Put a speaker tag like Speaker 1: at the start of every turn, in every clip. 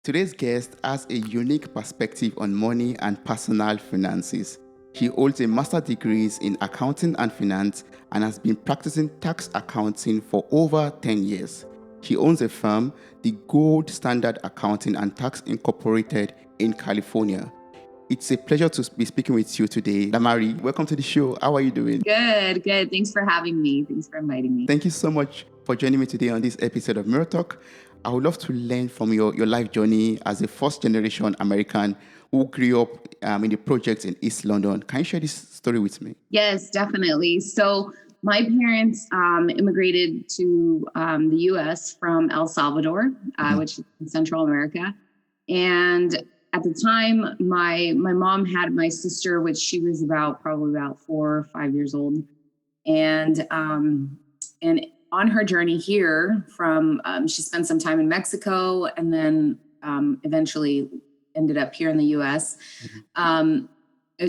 Speaker 1: Today's guest has a unique perspective on money and personal finances. She holds a master's degree in accounting and finance and has been practicing tax accounting for over 10 years. She owns a firm, the Gold Standard Accounting and Tax Incorporated in California. It's a pleasure to be speaking with you today. Damari, welcome to the show. How are you doing?
Speaker 2: Good. Thanks for having me. Thanks for inviting me.
Speaker 1: Thank you so much for joining me today on this episode of Mirror Talk. I would love to learn from your life journey as a first-generation American who grew up in the projects in East London. Can you share this story with me?
Speaker 2: Yes, definitely. So my parents immigrated to the U.S. from El Salvador, which is in Central America. And at the time, my mom had my sister, which she was probably about 4 or 5 years old. And on her journey here she spent some time in Mexico and then eventually ended up here in the U.S.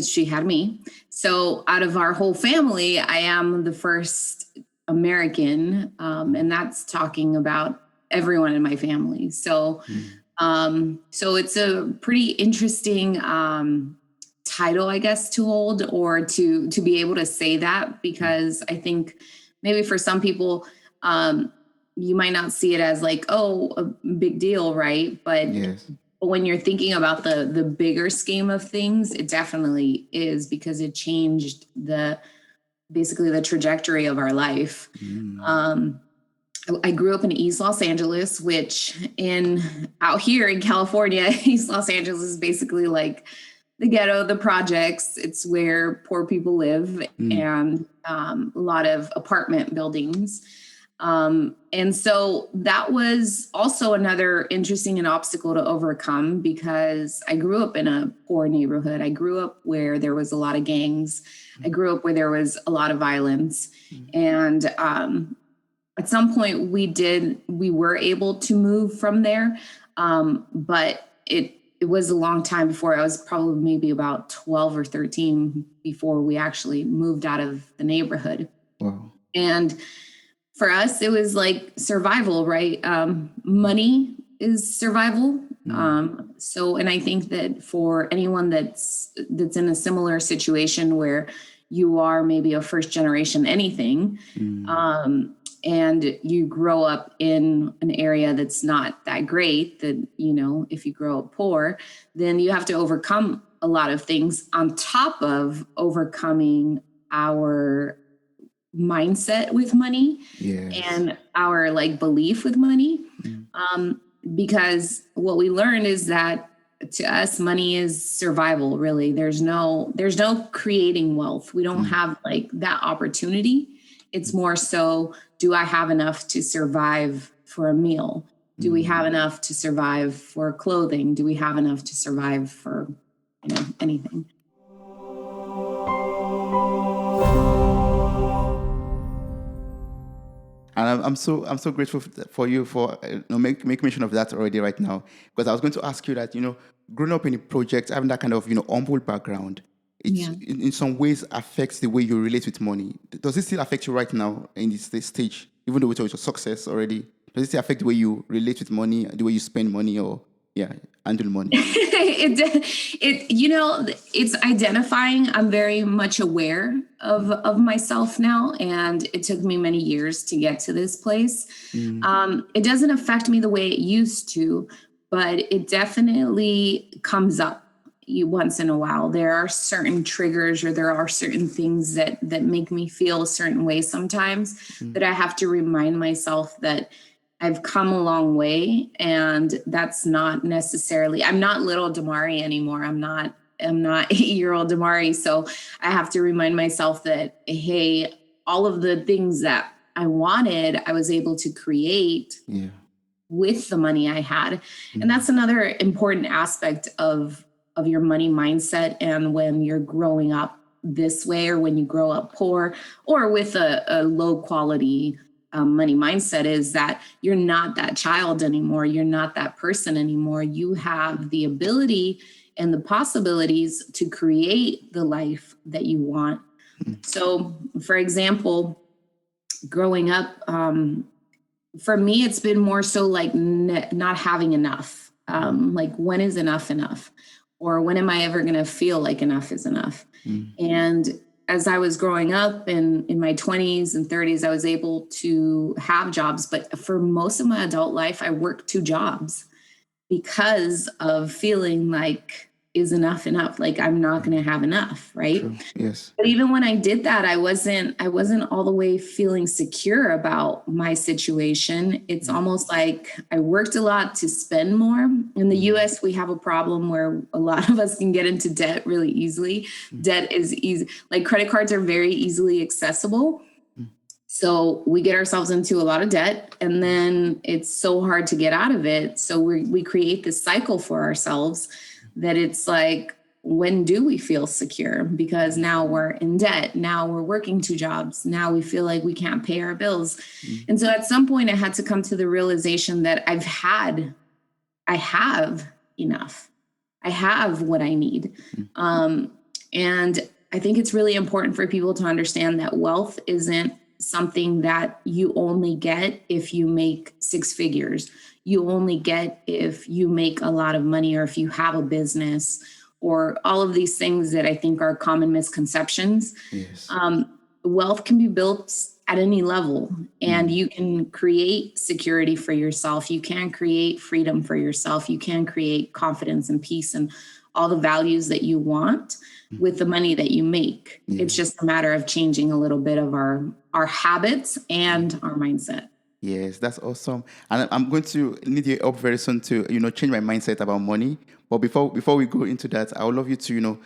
Speaker 2: She had me. So out of our whole family, I am the first American. And that's talking about everyone in my family. So, so it's a pretty interesting title, I guess, to hold or to be able to say that, because I think maybe for some people, you might not see it as like, oh, a big deal, right? But
Speaker 1: Yes.
Speaker 2: when you're thinking about the bigger scheme of things, it definitely is, because it changed basically the trajectory of our life. I grew up in East Los Angeles, which out here in California, East Los Angeles is basically like the ghetto, the projects. It's where poor people live, and a lot of apartment buildings. And so that was also another interesting and obstacle to overcome, because I grew up in a poor neighborhood. I grew up where there was a lot of gangs. I grew up where there was a lot of violence. And at some point we were able to move from there. But it was a long time before. I was probably maybe about 12 or 13 before we actually moved out of the neighborhood.
Speaker 1: Wow.
Speaker 2: And for us, it was like survival, right? Money is survival. And I think that for anyone that's in a similar situation where you are maybe a first generation anything, and you grow up in an area that's not that great, that, if you grow up poor, then you have to overcome a lot of things on top of overcoming our mindset with money.
Speaker 1: Yes.
Speaker 2: And our belief with money. Because what we learned is that to us, money is survival, really. There's no creating wealth. We don't have that opportunity. It's more so, do I have enough to survive for a meal? Do we have enough to survive for clothing? Do we have enough to survive for, anything?
Speaker 1: And I'm so grateful for you for make mention of that already right now, because I was going to ask you that growing up in a project, having that kind of humble background, in some ways affects the way you relate with money. Does it still affect you right now in this stage, even though it's a success already? Does it still affect the way you relate with money, the way you spend money, or handle money?
Speaker 2: It's identifying. I'm very much aware of myself now, and it took me many years to get to this place. It doesn't affect me the way it used to, but it definitely comes up once in a while. There are certain triggers, or there are certain things that make me feel a certain way sometimes, that I have to remind myself that I've come a long way, and that's not necessarily, I'm not little Damari anymore. I'm not 8-year-old Damari. So I have to remind myself that, hey, all of the things that I wanted, I was able to create with the money I had. And that's another important aspect of your money mindset. And when you're growing up this way, or when you grow up poor or with a low quality money mindset, is that you're not that child anymore. You're not that person anymore. You have the ability and the possibilities to create the life that you want. So, for example, growing up, for me, it's been more so like not having enough. Like, when is enough enough? Or when am I ever going to feel like enough is enough? And as I was growing up in my 20s and 30s, I was able to have jobs. But for most of my adult life, I worked 2 jobs because of feeling like, is enough enough? Like, I'm not going to have enough, right?
Speaker 1: True. Yes.
Speaker 2: But even when I did that, I wasn't all the way feeling secure about my situation. It's almost like I worked a lot to spend more. In the US, we have a problem where a lot of us can get into debt really easily. Debt is easy. Like, credit cards are very easily accessible. So we get ourselves into a lot of debt, and then it's so hard to get out of it. So we create this cycle for ourselves that it's like, when do we feel secure? Because now we're in debt. Now we're working 2 jobs. Now we feel like we can't pay our bills. And so at some point I had to come to the realization that I have enough. I have what I need. And I think it's really important for people to understand that wealth isn't something that you only get if you make 6 figures. You only get if you make a lot of money, or if you have a business, or all of these things that I think are common misconceptions.
Speaker 1: Yes.
Speaker 2: Wealth can be built at any level, and you can create security for yourself. You can create freedom for yourself. You can create confidence and peace and all the values that you want with the money that you make. It's just a matter of changing a little bit of our habits and our mindset.
Speaker 1: Yes, that's awesome. And I'm going to need your help very soon to, change my mindset about money. But before we go into that, I would love you to,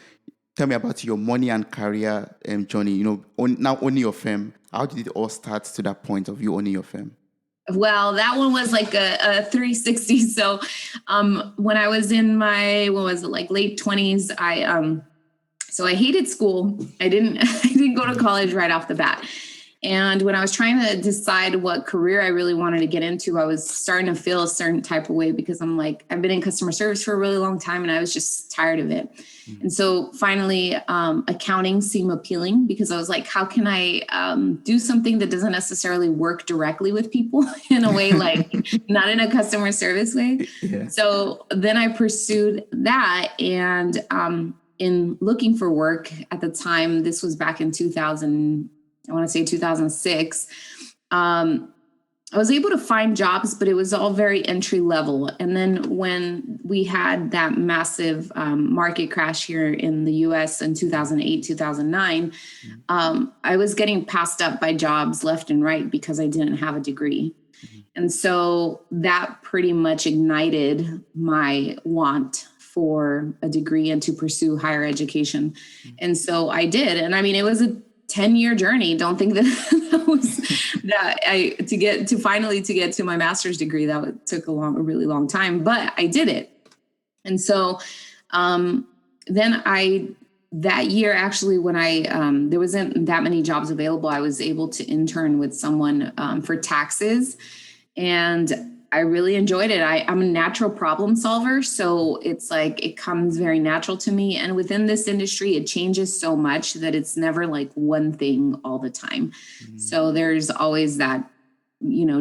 Speaker 1: tell me about your money and career journey. Now owning your firm. How did it all start to that point of you owning your firm?
Speaker 2: Well, that one was like a 360. So when I was in my, late 20s, I hated school. I didn't go to college right off the bat. And when I was trying to decide what career I really wanted to get into, I was starting to feel a certain type of way, because I'm like, I've been in customer service for a really long time and I was just tired of it. And so finally, accounting seemed appealing, because I was like, how can I do something that doesn't necessarily work directly with people in a way, like not in a customer service way. Yeah. So then I pursued that. And in looking for work at the time, this was back in 2006, I was able to find jobs, but it was all very entry level. And then when we had that massive market crash here in the US in 2008, 2009, I was getting passed up by jobs left and right because I didn't have a degree. And so that pretty much ignited my want for a degree and to pursue higher education. And so I did. And I mean, it was a 10-year journey. Don't think that to get to my master's degree, that took a really long time, but I did it. And so then that year, actually, when there wasn't that many jobs available, I was able to intern with someone for taxes, and I really enjoyed it. I'm a natural problem solver. So it's like, it comes very natural to me. And within this industry, it changes so much that it's never like one thing all the time. So there's always that,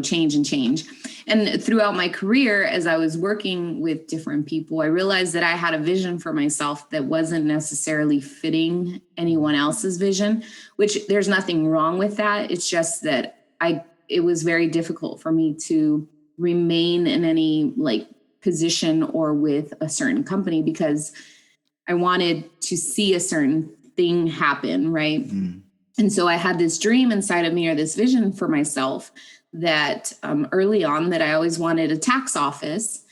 Speaker 2: change. And throughout my career, as I was working with different people, I realized that I had a vision for myself that wasn't necessarily fitting anyone else's vision, which there's nothing wrong with that. It's just that it was very difficult for me to remain in any position or with a certain company, because I wanted to see a certain thing happen. Right. And so I had this dream inside of me, or this vision for myself, that early on, that I always wanted a tax office.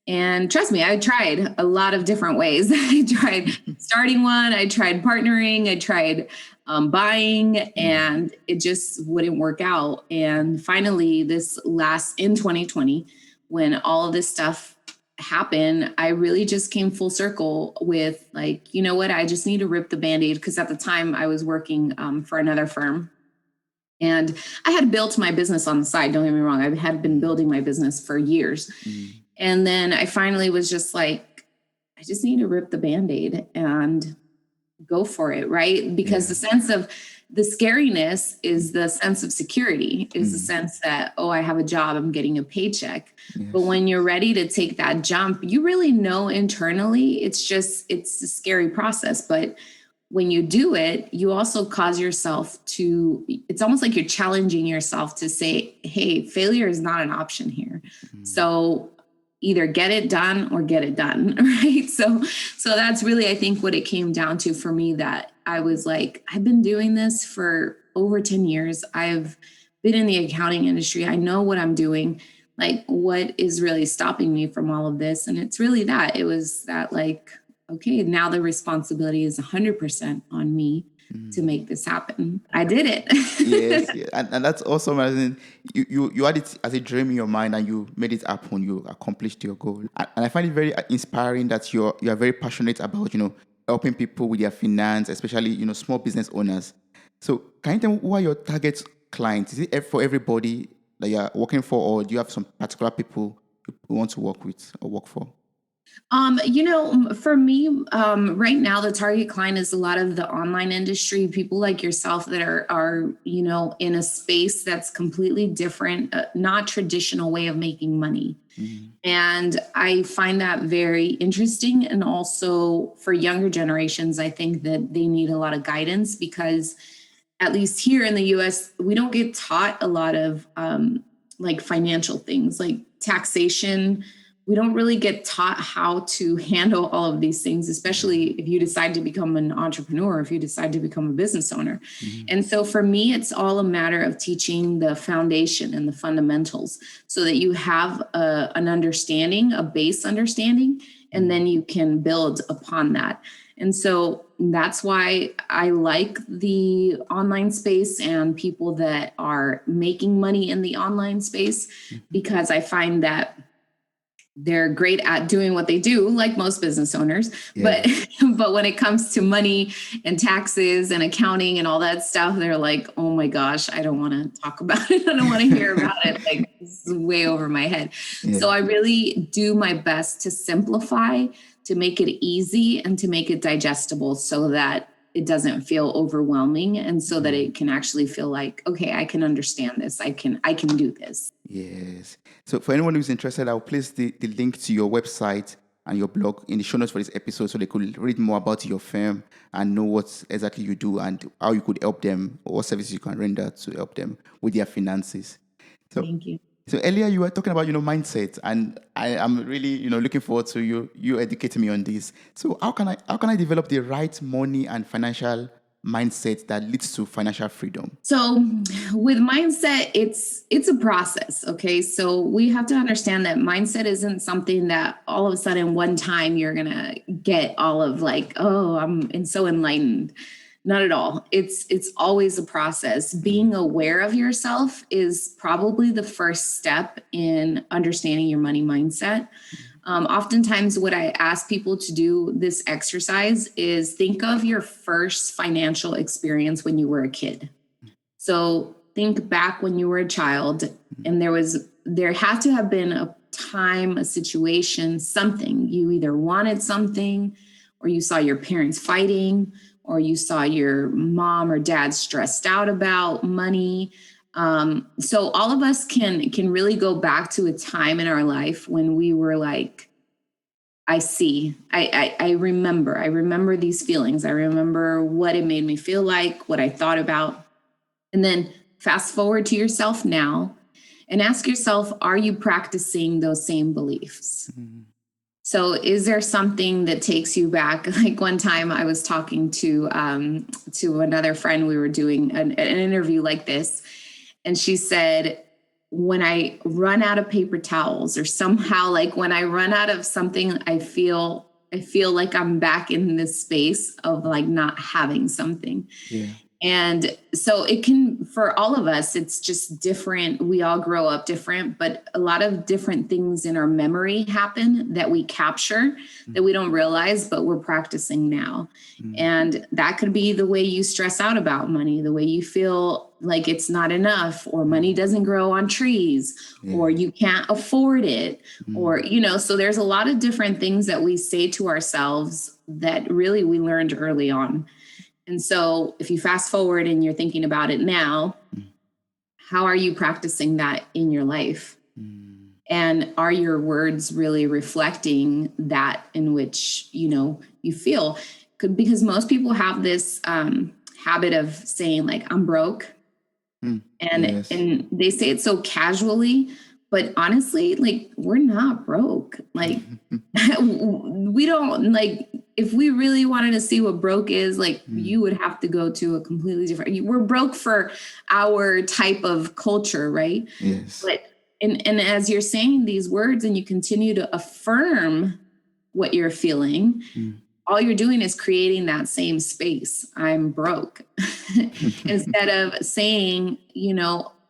Speaker 2: And trust me, I tried a lot of different ways. I tried starting one, I tried partnering, I tried buying, and it just wouldn't work out. And finally, in 2020, when all of this stuff happened, I really just came full circle with you know what, I just need to rip the Band-Aid, because at the time I was working for another firm. And I had built my business on the side. Don't get me wrong. I had been building my business for years. And then I finally was just like, I just need to rip the Band-Aid and go for it. Right. Because the sense of the scariness is the sense of security, is the sense that, oh, I have a job, I'm getting a paycheck.
Speaker 1: Yes.
Speaker 2: But when you're ready to take that jump, you really know internally, it's a scary process. But when you do it, you also cause yourself to, it's almost like you're challenging yourself to say, hey, failure is not an option here. So either get it done or get it done, right? So that's really, I think, what it came down to for me, that I was like, I've been doing this for over 10 years. I've been in the accounting industry. I know what I'm doing. Like, what is really stopping me from all of this? And it's really that. It was that, like, okay, now the responsibility is 100% on me to make this happen. I did it.
Speaker 1: Yes, yeah. And that's awesome. As in, you had it as a dream in your mind and you made it happen. You accomplished your goal. And I find it very inspiring that you are very passionate about, helping people with their finance, especially, small business owners. So can you tell me, who are your target clients? Is it for everybody that you are working for, or do you have some particular people you want to work with or work for?
Speaker 2: For me, right now, the target client is a lot of the online industry, people like yourself that are in a space that's completely different, not traditional way of making money. And I find that very interesting. And also for younger generations, I think that they need a lot of guidance, because at least here in the US, we don't get taught a lot of like financial things like taxation. We don't really get taught how to handle all of these things, especially if you decide to become an entrepreneur, if you decide to become a business owner. And so for me, it's all a matter of teaching the foundation and the fundamentals so that you have an understanding, a base understanding, and then you can build upon that. And so that's why I like the online space and people that are making money in the online space, because I find that they're great at doing what they do, like most business owners. Yeah. But when it comes to money and taxes and accounting and all that stuff, they're like, oh my gosh, I don't want to talk about it. I don't want to hear about it. Like, this is way over my head. Yeah. So I really do my best to simplify, to make it easy and to make it digestible so that it doesn't feel overwhelming, and so that it can actually feel like, okay, I can understand this. I can do this.
Speaker 1: Yes. So for anyone who's interested, I'll place the link to your website and your blog in the show notes for this episode, so they could read more about your firm and know what exactly you do and how you could help them, or what services you can render to help them with their finances. So,
Speaker 2: thank you.
Speaker 1: So earlier you were talking about, mindset, and I am really, looking forward to you educating me on this. So how can I develop the right money and financial mindset that leads to financial freedom?
Speaker 2: So with mindset, it's a process. Okay. So we have to understand that mindset isn't something that all of a sudden one time you're going to get all of like, oh, I'm so enlightened. Not at all. It's always a process. Being aware of yourself is probably the first step in understanding your money mindset. Oftentimes what I ask people to do this exercise is think of your first financial experience when you were a kid. So think back when you were a child, and there had to have been a time, a situation, something. You either wanted something, or you saw your parents fighting, or you saw your mom or dad stressed out about money. So all of us can really go back to a time in our life when we were like, I remember these feelings. I remember what it made me feel like, what I thought about. And then fast forward to yourself now and ask yourself, are you practicing those same beliefs? Mm-hmm. So is there something that takes you back? Like one time I was talking to another friend, we were doing an interview like this, and she said, when I run out of paper towels, or somehow like when I run out of something, I feel like I'm back in this space of like not having something. Yeah. And so it can, for all of us, it's just different. We all grow up different, but a lot of different things in our memory happen that we capture that we don't realize, but we're practicing now. And that could be the way you stress out about money, the way you feel like it's not enough, or money doesn't grow on trees, or you can't afford it, or, so there's a lot of different things that we say to ourselves that really we learned early on. And so if you fast forward and you're thinking about it now, how are you practicing that in your life? And are your words really reflecting that in which, you feel? Because most people have this habit of saying like, I'm broke.
Speaker 1: Yes.
Speaker 2: And they say it so casually, but honestly, like, we're not broke. Like, we don't, like, if we really wanted to see what broke is, like, you would have to go to a completely different, we're broke for our type of culture, right?
Speaker 1: Yes.
Speaker 2: But, and as you're saying these words and you continue to affirm what you're feeling, all you're doing is creating that same space. I'm broke. Instead of saying,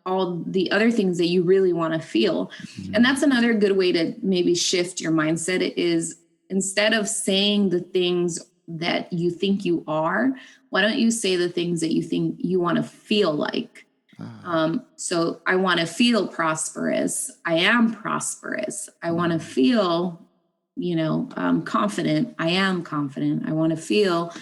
Speaker 2: all the other things that you really want to feel. And that's another good way to maybe shift your mindset is instead of saying the things that you think you are, why don't you say the things that you think you want to feel like? So I want to feel prosperous. I am prosperous. I want to feel, confident. I am confident. I want to feel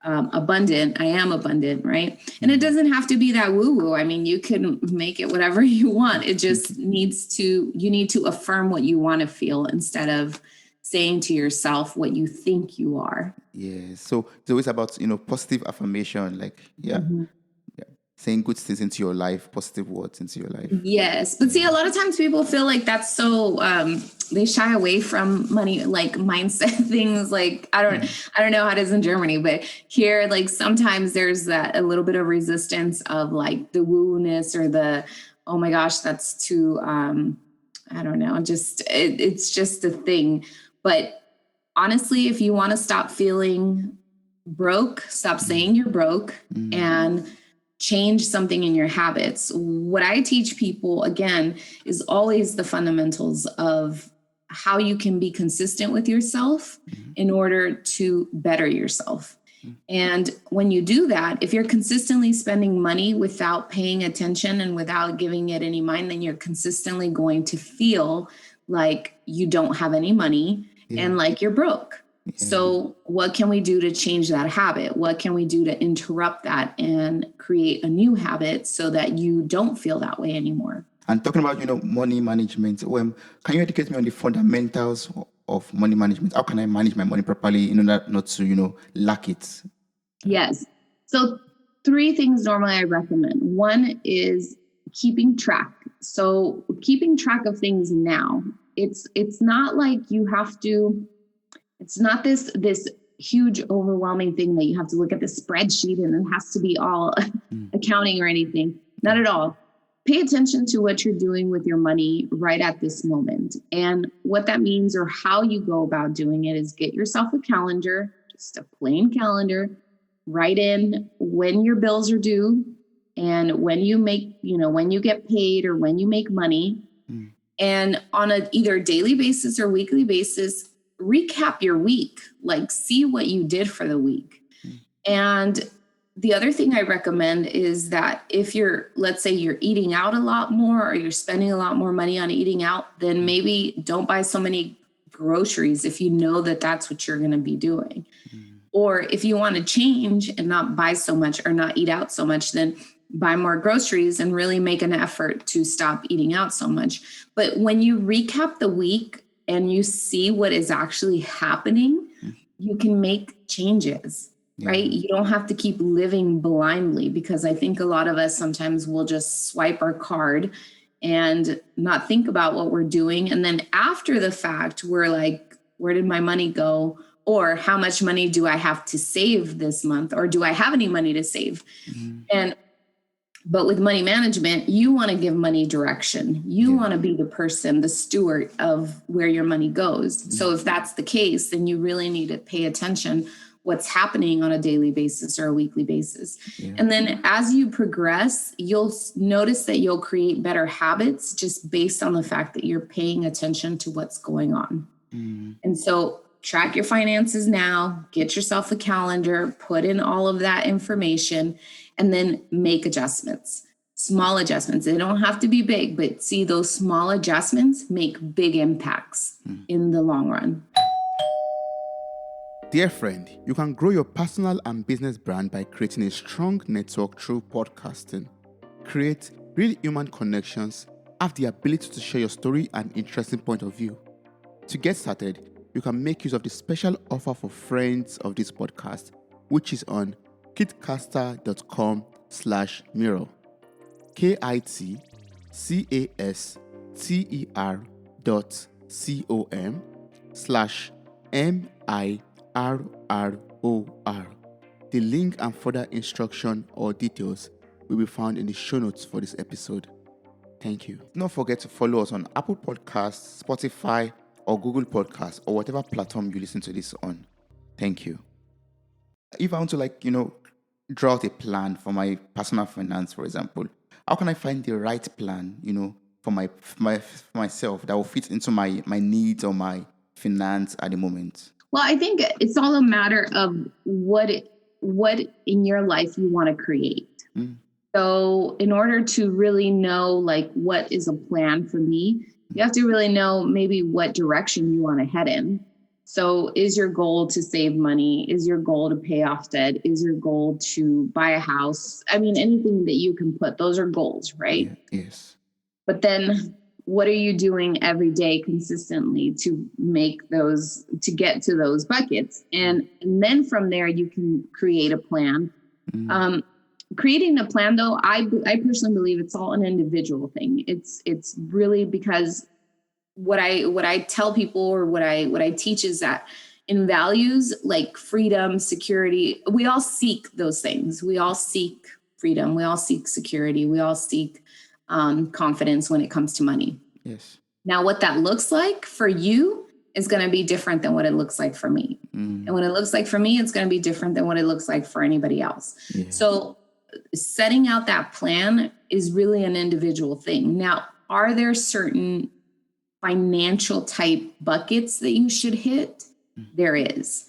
Speaker 2: abundant. I am abundant, right? And it doesn't have to be that woo-woo. I mean, you can make it whatever you want. It just you need to affirm what you want to feel instead of saying to yourself what you think you are.
Speaker 1: Yeah. So it's always about, positive affirmation, like, saying good things into your life, positive words into your life.
Speaker 2: Yes. But see, a lot of times people feel like that's so, they shy away from money, like mindset things. Like, I don't know how it is in Germany, but here, like sometimes there's a little bit of resistance of like the woo-ness or the, oh my gosh, that's too, I don't know, it's just a thing. But honestly, if you want to stop feeling broke, stop saying you're broke and change something in your habits. What I teach people, again, is always the fundamentals of how you can be consistent with yourself in order to better yourself. And when you do that, if you're consistently spending money without paying attention and without giving it any mind, then you're consistently going to feel like you don't have any money and like you're broke. So what can we do to change that habit? What can we do to interrupt that and create a new habit so that you don't feel that way anymore?
Speaker 1: And talking about, money management, can you educate me on the fundamentals of money management? How can I manage my money properly in order not to, lack it?
Speaker 2: Yes. So 3 things normally I recommend. One is keeping track. So keeping track of things now. It's not like you have to. It's not this huge, overwhelming thing that you have to look at the spreadsheet and it has to be all accounting or anything. Not at all. Pay attention to what you're doing with your money right at this moment. And what that means or how you go about doing it is get yourself a calendar, just a plain calendar, write in when your bills are due and when you make, when you get paid or when you make money. And on a either daily basis or weekly basis, recap your week, like see what you did for the week. And the other thing I recommend is that if let's say you're eating out a lot more or you're spending a lot more money on eating out, then maybe don't buy so many groceries if you know that that's what you're going to be doing. Or if you want to change and not buy so much or not eat out so much, then buy more groceries and really make an effort to stop eating out so much. But when you recap the week and you see what is actually happening, you can make changes, right? You don't have to keep living blindly, because I think a lot of us sometimes will just swipe our card and not think about what we're doing. And then after the fact, we're like, where did my money go? Or how much money do I have to save this month? Or do I have any money to save? But with money management, you want to give money direction. You want to be the person, the steward of where your money goes. So if that's the case, then you really need to pay attention what's happening on a daily basis or a weekly basis. And then as you progress, you'll notice that you'll create better habits just based on the fact that you're paying attention to what's going on. And so track your finances now, get yourself a calendar, put in all of that information, and then make adjustments, small adjustments. They don't have to be big, but see, those small adjustments make big impacts in the long run.
Speaker 1: Dear friend, you can grow your personal and business brand by creating a strong network through podcasting. Create real human connections, have the ability to share your story and interesting point of view. To get started, you can make use of the special offer for friends of this podcast, which is on kitcaster.com/mirror. kitcaster.com/MIRROR. The link and further instruction or details will be found in the show notes for this episode. Thank you. Don't forget to follow us on Apple Podcasts, Spotify, or Google Podcasts, or whatever platform you listen to this on. Thank you. If I want to draw out a plan for my personal finance, for example, how can I find the right plan, for myself that will fit into my needs or my finance at the moment?
Speaker 2: Well, I think it's all a matter of what in your life you want to create. So in order to really know what is a plan for me, you have to really know maybe what direction you want to head in. So is your goal to save money? Is your goal to pay off debt? Is your goal to buy a house? I mean, anything that you can put, those are goals, right?
Speaker 1: Yeah, yes.
Speaker 2: But then what are you doing every day consistently to get to those buckets? And then from there, you can create a plan. Creating a plan, though, I personally believe it's all an individual thing. It's really because what I tell people or what I teach is that in values like freedom, security, we all seek those things. We all seek freedom. We all seek security. We all seek confidence when it comes to money.
Speaker 1: Yes.
Speaker 2: Now, what that looks like for you is going to be different than what it looks like for me. And when it looks like for me, it's going to be different than what it looks like for anybody else. Yeah. So setting out that plan is really an individual thing. Now, are there certain financial type buckets that you should hit? There is.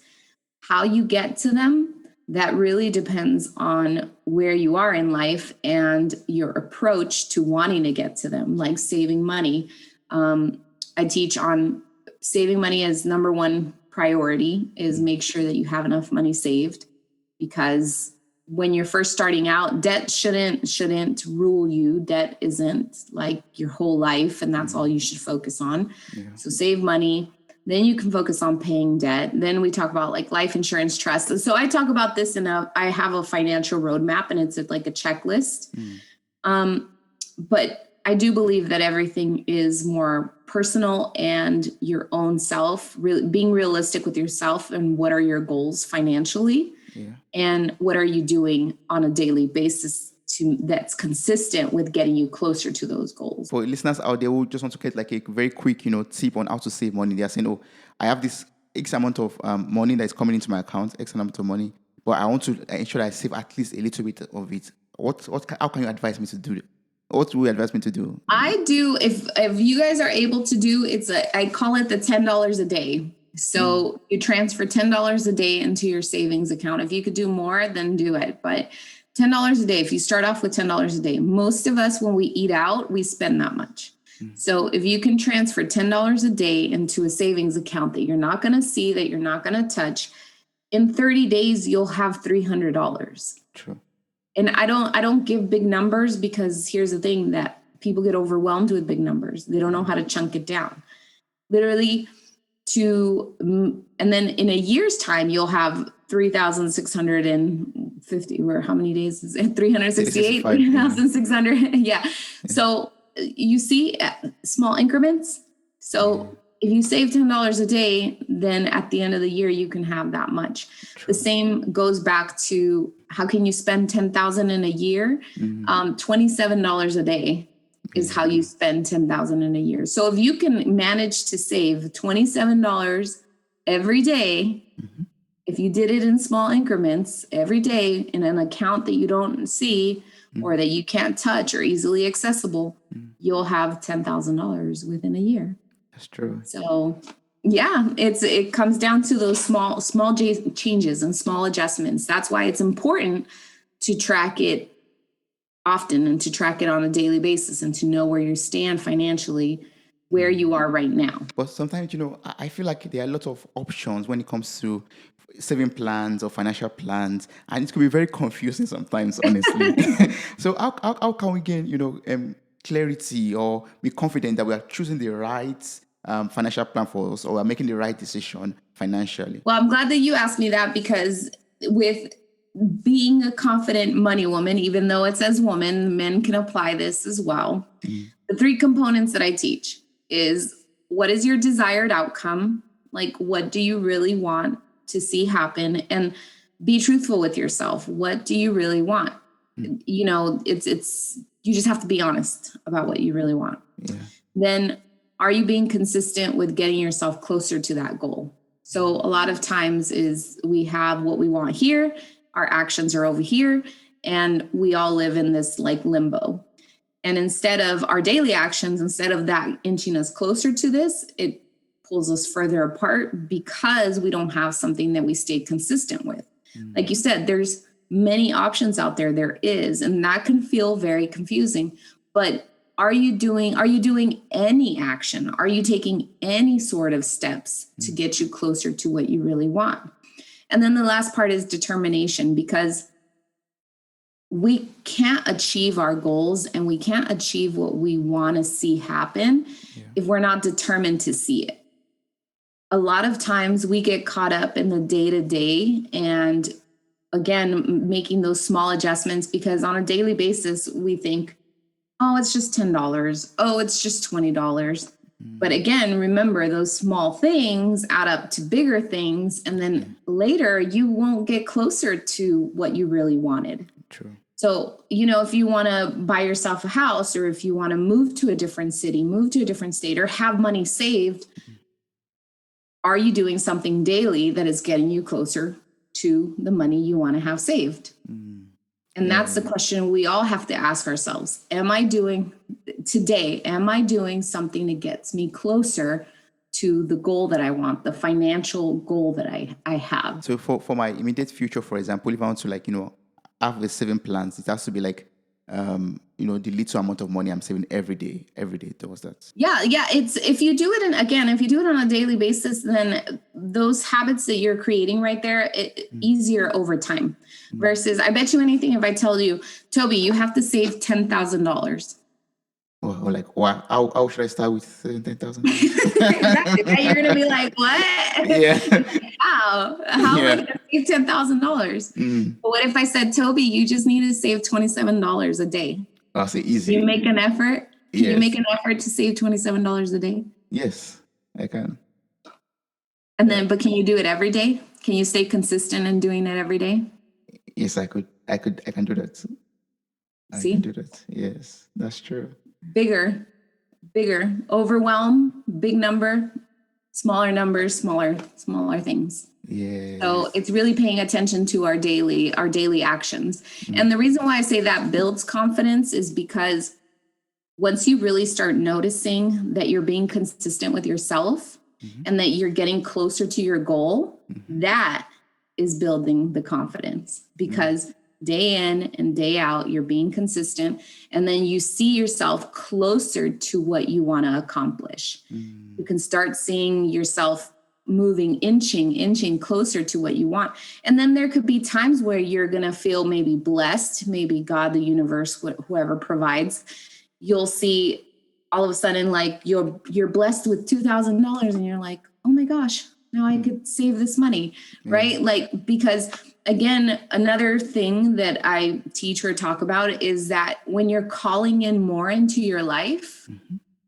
Speaker 2: How you get to them, that really depends on where you are in life and your approach to wanting to get to them, like saving money. I teach on saving money as number one priority is make sure that you have enough money saved, because when you're first starting out, debt shouldn't rule you. Debt isn't like your whole life, and that's all you should focus on. Yeah. So save money. Then you can focus on paying debt. Then we talk about life insurance, trust. So I talk about this I have a financial roadmap, and it's like a checklist. But I do believe that everything is more personal and your own self, really being realistic with yourself and what are your goals financially. Yeah. And what are you doing on a daily basis that's consistent with getting you closer to those goals?
Speaker 1: For listeners out there who just want to get a very quick, tip on how to save money, they're saying, I have this X amount of money that is coming into my account, X amount of money, but I want to ensure that I save at least a little bit of it. How can you advise me to do it? What do you advise me to do?
Speaker 2: I do, if you guys are able to do, I call it the $10 a day. So you transfer $10 a day into your savings account. If you could do more, then do it. But $10 a day, if you start off with $10 a day, most of us, when we eat out, we spend that much. So if you can transfer $10 a day into a savings account that you're not going to see, that you're not going to touch, in 30 days, you'll have $300.
Speaker 1: True.
Speaker 2: And I don't give big numbers, because here's the thing, that people get overwhelmed with big numbers. They don't know how to chunk it down. Literally, and then in a year's time, you'll have 3,650, or how many days is it? 368, 3,600. Yeah. So you see small increments. So if you save $10 a day, then at the end of the year, you can have that much. True. The same goes back to how can you spend $10,000 in a year? $27 a day is how you spend $10,000 in a year. So if you can manage to save $27 every day, if you did it in small increments every day in an account that you don't see or that you can't touch or easily accessible, you'll have $10,000 within a year.
Speaker 1: That's true.
Speaker 2: So yeah, it comes down to those small changes and small adjustments. That's why it's important to track it often and to track it on a daily basis and to know where you stand financially where you are right now.
Speaker 1: But sometimes, I feel like there are a lot of options when it comes to saving plans or financial plans, and it could be very confusing sometimes, honestly. So how can we gain, clarity or be confident that we are choosing the right financial plan for us, or we're making the right decision financially?
Speaker 2: Well, I'm glad that you asked me that, because with being a confident money woman, even though it says woman, men can apply this as well. The 3 components that I teach is, what is your desired outcome? Like, what do you really want to see happen? And be truthful with yourself. What do you really want? It's you just have to be honest about what you really want.
Speaker 1: Yeah.
Speaker 2: Then, are you being consistent with getting yourself closer to that goal? So a lot of times is we have what we want here, our actions are over here, and we all live in this like limbo. And instead of our daily actions, instead of that inching us closer to this, it pulls us further apart, because we don't have something that we stay consistent with. Like you said, there's many options out there. There is, and that can feel very confusing. But are you doing any action? Are you taking any sort of steps to get you closer to what you really want? And then the last part is determination, because we can't achieve our goals and we can't achieve what we want to see happen if we're not determined to see it. A lot of times we get caught up in the day-to-day, and again, making those small adjustments, because on a daily basis, we think, oh, it's just $10. Oh, it's just $20. But again, remember, those small things add up to bigger things. And then later you won't get closer to what you really wanted.
Speaker 1: True.
Speaker 2: So, if you want to buy yourself a house, or if you want to move to a different city, move to a different state, or have money saved, are you doing something daily that is getting you closer to the money you want to have saved? And that's the question we all have to ask ourselves. Am I doing something that gets me closer to the goal that I want, the financial goal that I have?
Speaker 1: So for my immediate future, for example, if I want to have a saving plans, it has to be the little amount of money I'm saving every day towards that.
Speaker 2: Yeah. It's, if you do it on a daily basis, then those habits that you're creating right there, easier over time. Versus, I bet you anything if I tell you, Toby, you have to save $10,000.
Speaker 1: Wow, how should I start with $10,000?
Speaker 2: Exactly. Right? You're gonna be like, what?
Speaker 1: Yeah.
Speaker 2: How am I gonna save $10,000? But what if I said, Toby, you just need to save $27 a day?
Speaker 1: I'll say easy.
Speaker 2: You make an effort. Can
Speaker 1: Yes.
Speaker 2: you make an effort to save $27 a day?
Speaker 1: Yes, I can.
Speaker 2: And then, but can you do it every day? Can you stay consistent in doing it every day?
Speaker 1: Yes, I could. I can do that.
Speaker 2: See?
Speaker 1: I can do that. Yes, that's true.
Speaker 2: Bigger, overwhelm, big number, smaller numbers, smaller things.
Speaker 1: Yeah.
Speaker 2: So it's really paying attention to our daily actions. And the reason why I say that builds confidence is because once you really start noticing that you're being consistent with yourself and that you're getting closer to your goal, that is building the confidence, because day in and day out, you're being consistent, and then you see yourself closer to what you want to accomplish. You can start seeing yourself moving, inching closer to what you want. And then there could be times where you're going to feel maybe blessed, maybe God, the universe, whoever provides, you'll see all of a sudden, like you're blessed with $2,000 and you're like, oh my gosh, now I could save this money, right? Like, because again, another thing that I teach or talk about is that when you're calling in more into your life,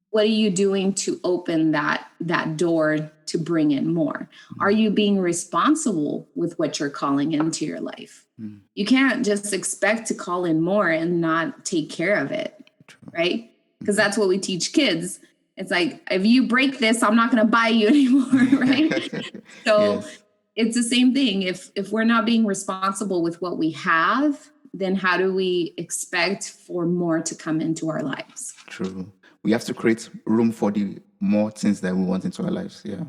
Speaker 2: what are you doing to open that door to bring in more? Are you being responsible with what you're calling into your life? You can't just expect to call in more and not take care of it, right? Because that's what we teach kids. It's like, if you break this, I'm not going to buy you anymore, right? So it's the same thing. If we're not being responsible with what we have, then how do we expect for more to come into our lives?
Speaker 1: True. We have to create room for the more things that we want into our lives. Yeah.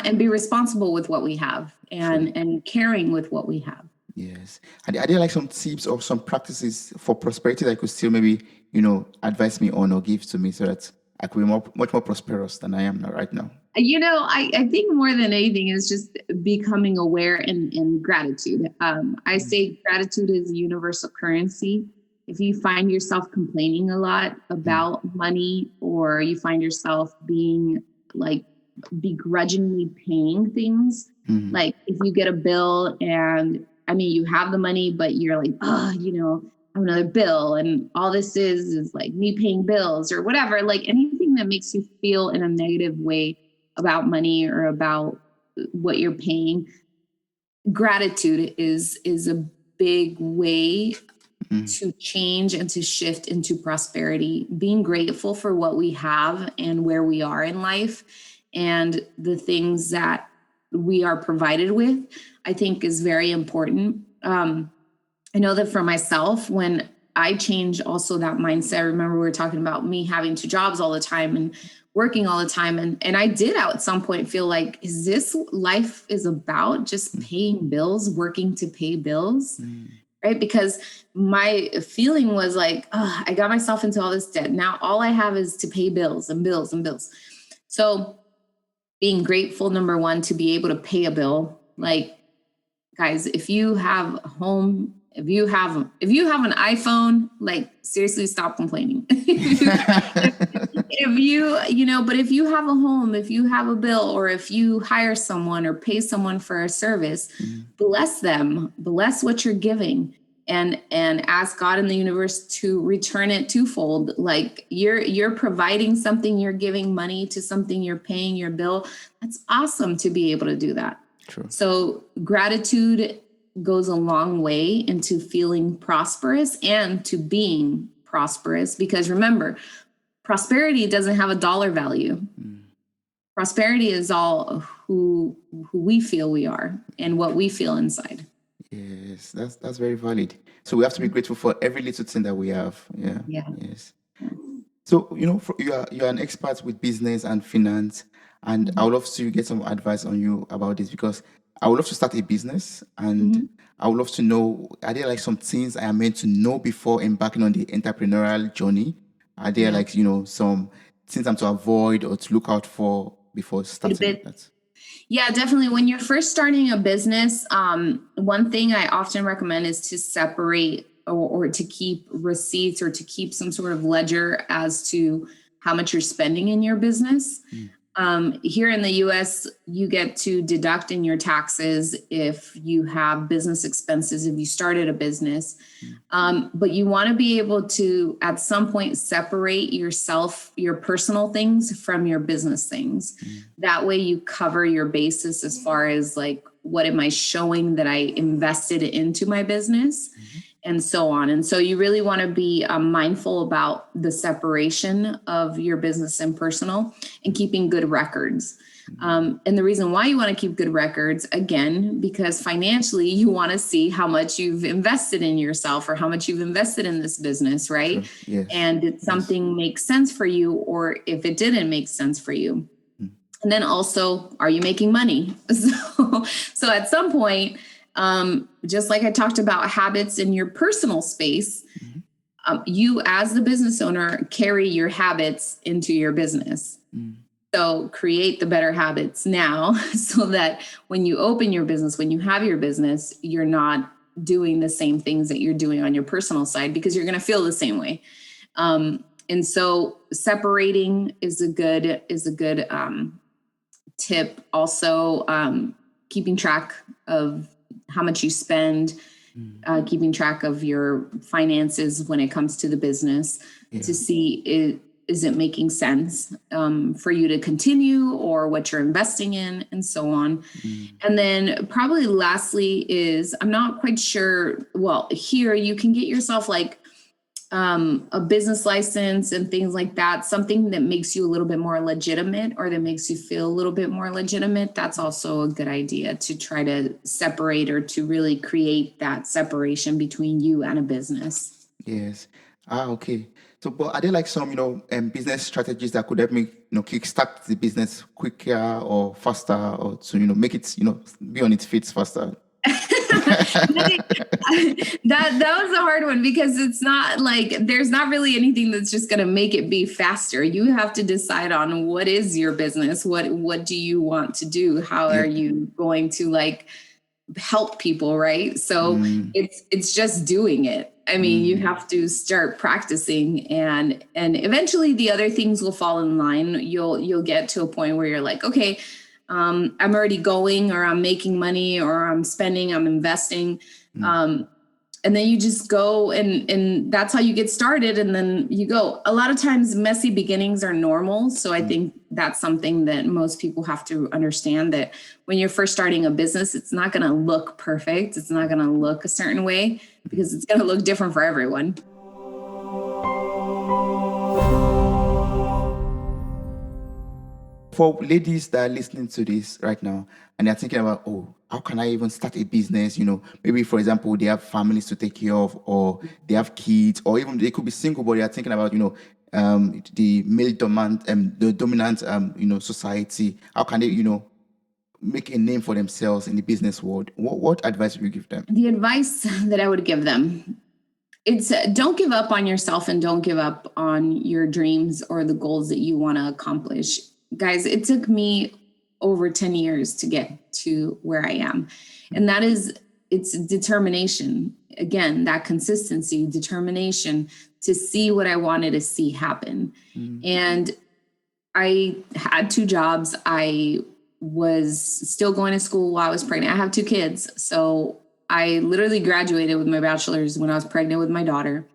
Speaker 2: And be responsible with what we have and caring with what we have.
Speaker 1: Yes. Are there like some tips or some practices for prosperity that you could still maybe, advise me on or give to me so that I could be much more prosperous than I am now, right now.
Speaker 2: I think more than anything is just becoming aware and gratitude. I say gratitude is a universal currency. If you find yourself complaining a lot about money, or you find yourself being like begrudgingly paying things, like if you get a bill and you have the money, but you're like, I have another bill, and all this is like me paying bills or whatever, like anything that makes you feel in a negative way about money or about what you're paying. Gratitude is a big way to change and to shift into prosperity. Being grateful for what we have and where we are in life and the things that we are provided with, I think is very important. I know that for myself, when I change also that mindset, I remember we were talking about me having two jobs all the time and working all the time. And I did at some point feel like, is this life is about just paying bills, working to pay bills? Right? Because my feeling was like, I got myself into all this debt. Now all I have is to pay bills and bills and bills. So being grateful, number one, to be able to pay a bill. Like, guys, if you have a home, if you have an iPhone, like seriously, stop complaining. But if you have a home, if you have a bill, or if you hire someone or pay someone for a service, bless them, bless what you're giving, and ask God in the universe to return it twofold. Like you're providing something, you're giving money to something, you're paying your bill. That's awesome to be able to do that.
Speaker 1: True.
Speaker 2: So gratitude goes a long way into feeling prosperous and to being prosperous, because remember, prosperity doesn't have a dollar value. Prosperity is all who we feel we are and what we feel inside.
Speaker 1: Yes, that's very valid. So we have to be grateful for every little thing that we have. Yeah. Yes. So you're an expert with business and finance, and I would love to get some advice on you about this, because I would love to start a business, and I would love to know, are there like some things I am meant to know before embarking on the entrepreneurial journey? Are there like, some things I'm to avoid or to look out for before starting that?
Speaker 2: Yeah, definitely. When you're first starting a business, one thing I often recommend is to separate or to keep receipts or to keep some sort of ledger as to how much you're spending in your business. Here in the US, you get to deduct in your taxes if you have business expenses, if you started a business. But you want to be able to, at some point, separate yourself, your personal things from your business things. That way you cover your basis as far as like, what am I showing that I invested into my business? And so on. And so you really want to be mindful about the separation of your business and personal, and keeping good records. And the reason why you want to keep good records, again, because financially you want to see how much you've invested in yourself or how much you've invested in this business, right?
Speaker 1: Sure. Yes.
Speaker 2: And did something make sense for you, or if it didn't make sense for you. And then also, are you making money? So at some point, just like I talked about habits in your personal space, you as the business owner carry your habits into your business. So create the better habits now so that when you open your business, when you have your business, you're not doing the same things that you're doing on your personal side, because you're going to feel the same way. And so separating is a good tip. Also, keeping track of how much you spend, keeping track of your finances when it comes to the business, to see is it making sense for you to continue, or what you're investing in, and so on. And then probably lastly is, I'm not quite sure, well, here you can get yourself like a business license and things like that, something that makes you a little bit more legitimate, or that makes you feel a little bit more legitimate. That's also a good idea, to try to separate, or to really create that separation between you and a business.
Speaker 1: Yes. Okay. So, but are there like some, business strategies that could help me, kickstart the business quicker or faster, or to, make it, be on its feet faster?
Speaker 2: That was a hard one because it's not like there's not really anything that's just going to make it be faster. You have to decide on what is your business, what do you want to do, how are you going to like help people, right? So it's just doing it. I mean, you have to start practicing, and eventually the other things will fall in line. You'll get to a point where you're like, okay, I'm already going, or I'm making money, or I'm spending, I'm investing. And then you just go and that's how you get started. And then you go. A lot of times messy beginnings are normal. So I think that's something that most people have to understand, that when you're first starting a business, it's not going to look perfect. It's not going to look a certain way because it's going to look different for everyone.
Speaker 1: For ladies that are listening to this right now and they're thinking about, oh, how can I even start a business? You know, maybe, for example, they have families to take care of, or they have kids, or even they could be single, but they are thinking about, the male dominant, society. How can they, make a name for themselves in the business world? What advice would you give them?
Speaker 2: The advice that I would give them, it's don't give up on yourself and don't give up on your dreams or the goals that you want to accomplish. Guys, it took me over 10 years to get to where I am. And it's determination. Again, that consistency, determination to see what I wanted to see happen. And I had 2 jobs. I was still going to school while I was pregnant. I have 2 kids. So I literally graduated with my bachelor's when I was pregnant with my daughter.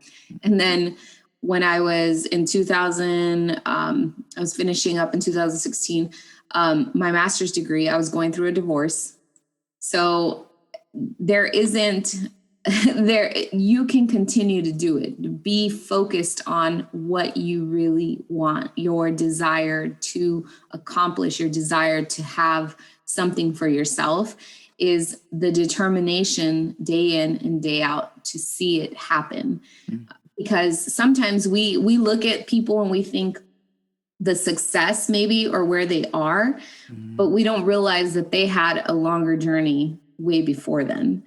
Speaker 2: And then when I was in 2000, I was finishing up in 2016, my master's degree, I was going through a divorce. So you can continue to do it. Be focused on what you really want, your desire to accomplish, your desire to have something for yourself is the determination day in and day out to see it happen. Because sometimes we look at people and we think the success maybe or where they are, but we don't realize that they had a longer journey way before then.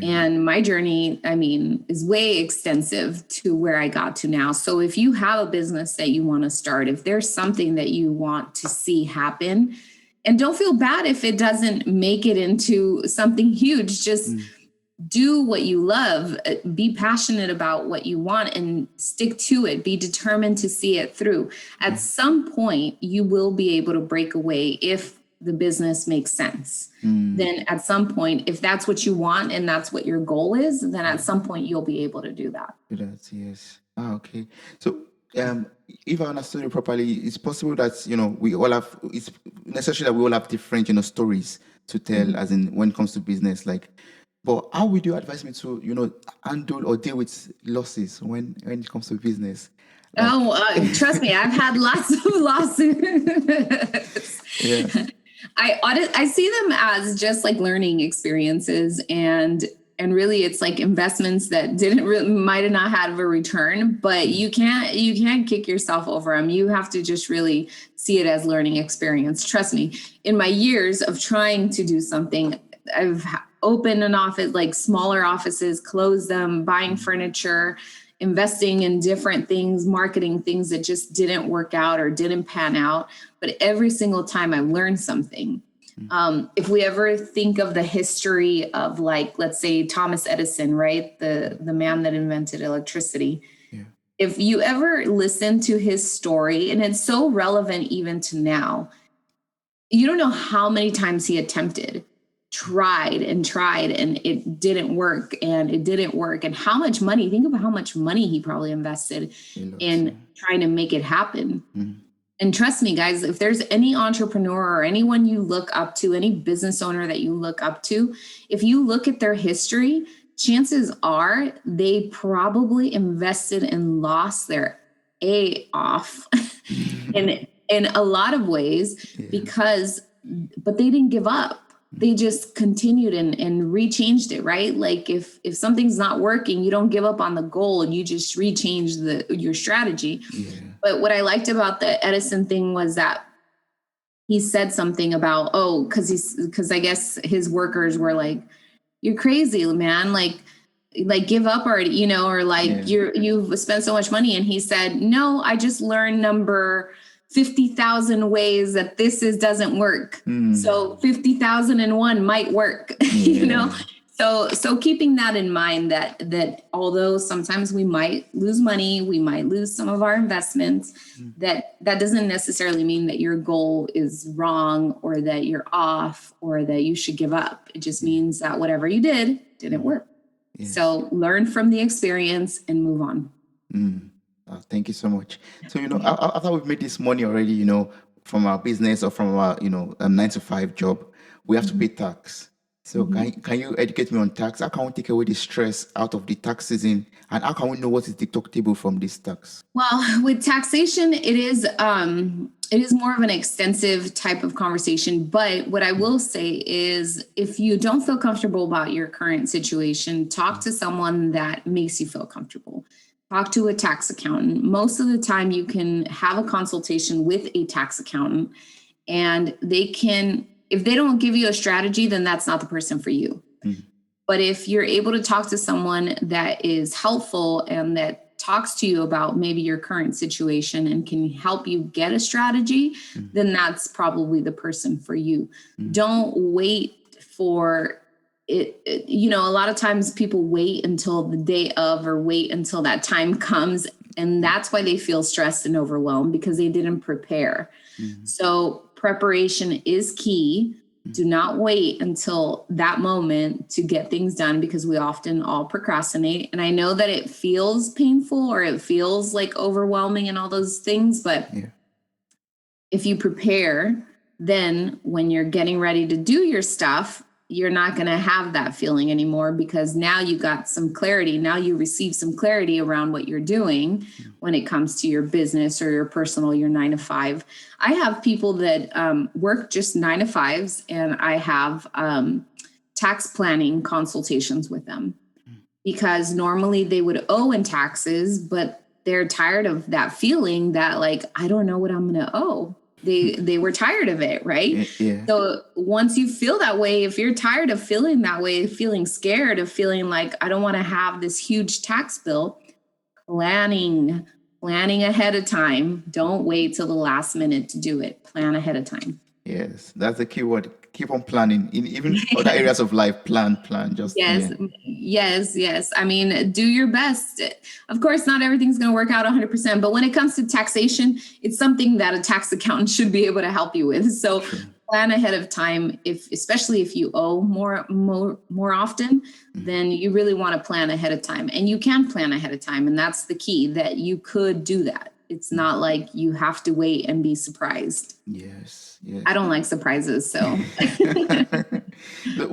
Speaker 2: And my journey, I mean, is way extensive to where I got to now. So if you have a business that you want to start, if there's something that you want to see happen, and don't feel bad if it doesn't make it into something huge, just do what you love, be passionate about what you want and stick to it, be determined to see it through. At some point, you will be able to break away if the business makes sense. Then at some point, if that's what you want and that's what your goal is, then at some point you'll be able to do that.
Speaker 1: Yes. Okay. So if I understood it properly, it's possible that, we all have, it's necessary that we all have different, stories to tell, as in when it comes to business, like. But how would you advise me to, handle or deal with losses when it comes to business?
Speaker 2: Like, trust me, I've had lots of losses. I see them as just like learning experiences, and really it's like investments that might have not had a return, but you can't kick yourself over them. You have to just really see it as learning experience. Trust me, in my years of trying to do something, I've opened an office, like smaller offices, closed them, buying furniture, investing in different things, marketing things that just didn't work out or didn't pan out. But every single time I learned something. If we ever think of the history of, like, let's say Thomas Edison, right? The man that invented electricity. If you ever listen to his story, and it's so relevant even to now, you don't know how many times he tried and it didn't work and how much money, think about how much money he probably invested in trying to make it happen. And trust me, guys, if there's any entrepreneur or anyone you look up to, any business owner that you look up to, if you look at their history, chances are they probably invested and lost their off in a lot of ways but they didn't give up. They just continued and rechanged it, right? Like if something's not working, you don't give up on the goal and you just rechange your strategy. But what I liked about the Edison thing was that he said something about, because I guess his workers were like, you're crazy, man. Like give up already, you know, or like you've spent so much money. And he said, no, I just learned number 50,000 ways that doesn't work. So 50,001 might work, you know? So keeping that in mind, that although sometimes we might lose money, we might lose some of our investments, that doesn't necessarily mean that your goal is wrong or that you're off or that you should give up. It just means that whatever you didn't work. Yes. So learn from the experience and move on.
Speaker 1: Thank you so much. So, after we've made this money already, from our business or from our, 9-to-5 job, we have to pay tax. So can you educate me on tax? How can we take away the stress out of the tax season? And how can we know what is deductible from this tax?
Speaker 2: Well, with taxation, it is more of an extensive type of conversation. But what I will say is if you don't feel comfortable about your current situation, talk to someone that makes you feel comfortable. Talk to a tax accountant. Most of the time you can have a consultation with a tax accountant, and if they don't give you a strategy, then that's not the person for you. But if you're able to talk to someone that is helpful and that talks to you about maybe your current situation and can help you get a strategy, then that's probably the person for you. Don't wait for it. A lot of times people wait until the day of or wait until that time comes. And that's why they feel stressed and overwhelmed, because they didn't prepare. So preparation is key. Do not wait until that moment to get things done, because we often all procrastinate. And I know that it feels painful or it feels like overwhelming and all those things. But if you prepare, then when you're getting ready to do your stuff, you're not going to have that feeling anymore, because now you got some clarity. Now you receive some clarity around what you're doing when it comes to your business or your personal, your 9-to-5. I have people that work just 9-to-5s, and I have tax planning consultations with them, because normally they would owe in taxes, but they're tired of that feeling that, like, I don't know what I'm going to owe. They were tired of it, right? Yeah. So once you feel that way, if you're tired of feeling that way, feeling scared, of feeling like I don't want to have this huge tax bill, planning ahead of time. Don't wait till the last minute to do it. Plan ahead of time.
Speaker 1: Yes, that's the key word. Keep on planning. In even other areas of life, plan. Just
Speaker 2: yes. I mean, do your best. Of course, not everything's going to work out 100%, but when it comes to taxation, it's something that a tax accountant should be able to help you with. So plan ahead of time. Especially if you owe more often, then you really want to plan ahead of time, and you can plan ahead of time, and that's the key. That you could do that. It's not like you have to wait and be surprised.
Speaker 1: Yes.
Speaker 2: I don't like surprises, so.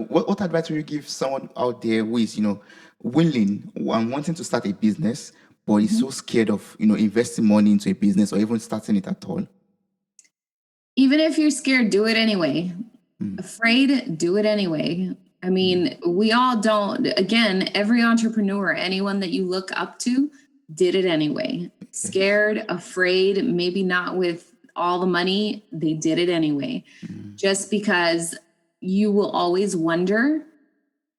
Speaker 1: What advice would you give someone out there who is, willing and wanting to start a business, but is so scared of, investing money into a business or even starting it at all?
Speaker 2: Even if you're scared, do it anyway. Afraid, do it anyway. I mean, we all don't. Again, every entrepreneur, anyone that you look up to, did it anyway. Scared, afraid, maybe not with all the money, they did it anyway. Just because you will always wonder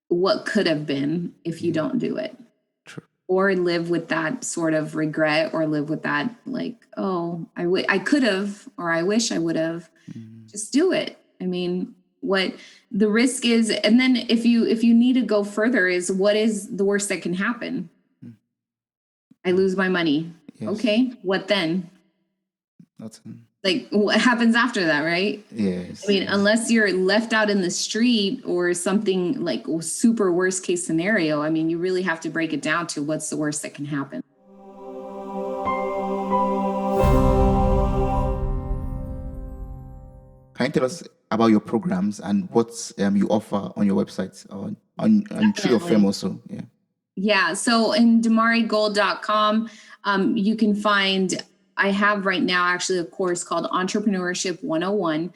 Speaker 2: what could have been if you don't do it.
Speaker 1: True.
Speaker 2: Or live with that sort of regret, or live with that, like, oh, I could have, or I wish I would have. Just do it. I mean, what the risk is, and then if you need to go further, is what is the worst that can happen? I lose my money. Yes. Okay, what then?
Speaker 1: Nothing.
Speaker 2: Like, what happens after that, right?
Speaker 1: Yes.
Speaker 2: I mean, unless you're left out in the street or something like super worst case scenario, I mean, you really have to break it down to what's the worst that can happen.
Speaker 1: Can you tell us about your programs and what you offer on your website, on Tree of Fame also?
Speaker 2: Yeah. So in damarigold.com, you can find, I have right now actually a course called Entrepreneurship 101.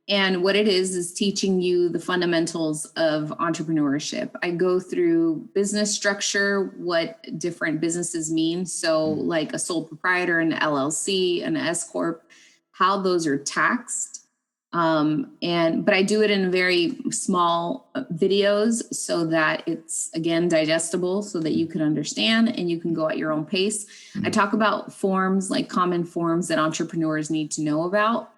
Speaker 2: And what it is teaching you the fundamentals of entrepreneurship. I go through business structure, what different businesses mean. So like a sole proprietor, an LLC, an S Corp, how those are taxed, But I do it in very small videos so that it's, again, digestible, so that you can understand and you can go at your own pace. I talk about forms, like common forms that entrepreneurs need to know about,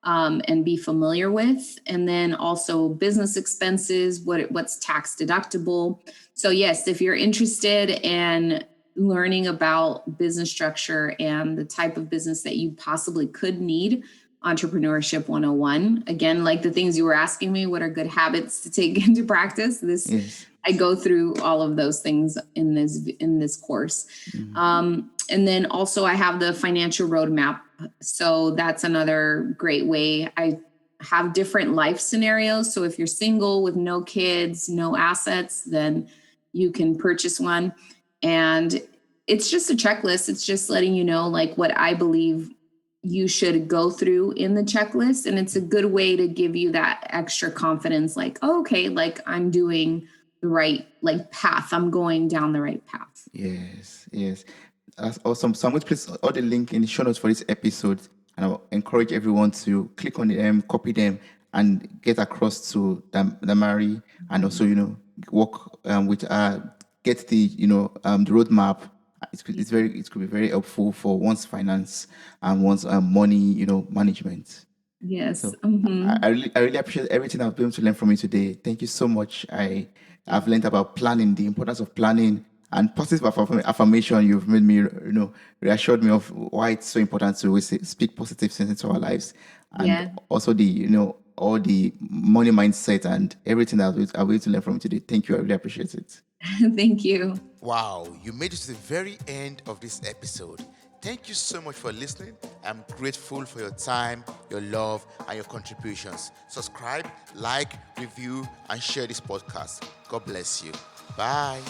Speaker 2: and be familiar with. And then also business expenses, what's tax deductible. So yes, if you're interested in learning about business structure and the type of business that you possibly could need, Entrepreneurship 101. Again, like the things you were asking me, what are good habits to take into practice?
Speaker 1: Yes.
Speaker 2: I go through all of those things in this course. And then also I have the financial roadmap. So that's another great way. I have different life scenarios. So if you're single with no kids, no assets, then you can purchase one. And it's just a checklist. It's just letting you know, like, what I believe you should go through in the checklist. And it's a good way to give you that extra confidence, like, oh, okay, like I'm doing the right, like, path. I'm going down the right path.
Speaker 1: Yes, yes. That's awesome. So I'm going to place all the link in the show notes for this episode, and I'll encourage everyone to click on them, copy them, and get across to Damari, and also, work with get the roadmap. It could be very helpful for one's finance and one's money, management.
Speaker 2: Yes.
Speaker 1: So I really appreciate everything I've been able to learn from you today. Thank you so much. I've learned about planning, the importance of planning, and positive affirmation. You've made me, reassured me of why it's so important to always speak positive things into our lives, and
Speaker 2: Yeah.
Speaker 1: also all the money mindset and everything that I've been able to learn from you today. Thank you. I really appreciate it.
Speaker 2: Thank you.
Speaker 3: Wow, you made it to the very end of this episode. Thank you so much for listening. I'm grateful for your time, your love, and your contributions. Subscribe, like, review, and share this podcast. God bless you. Bye.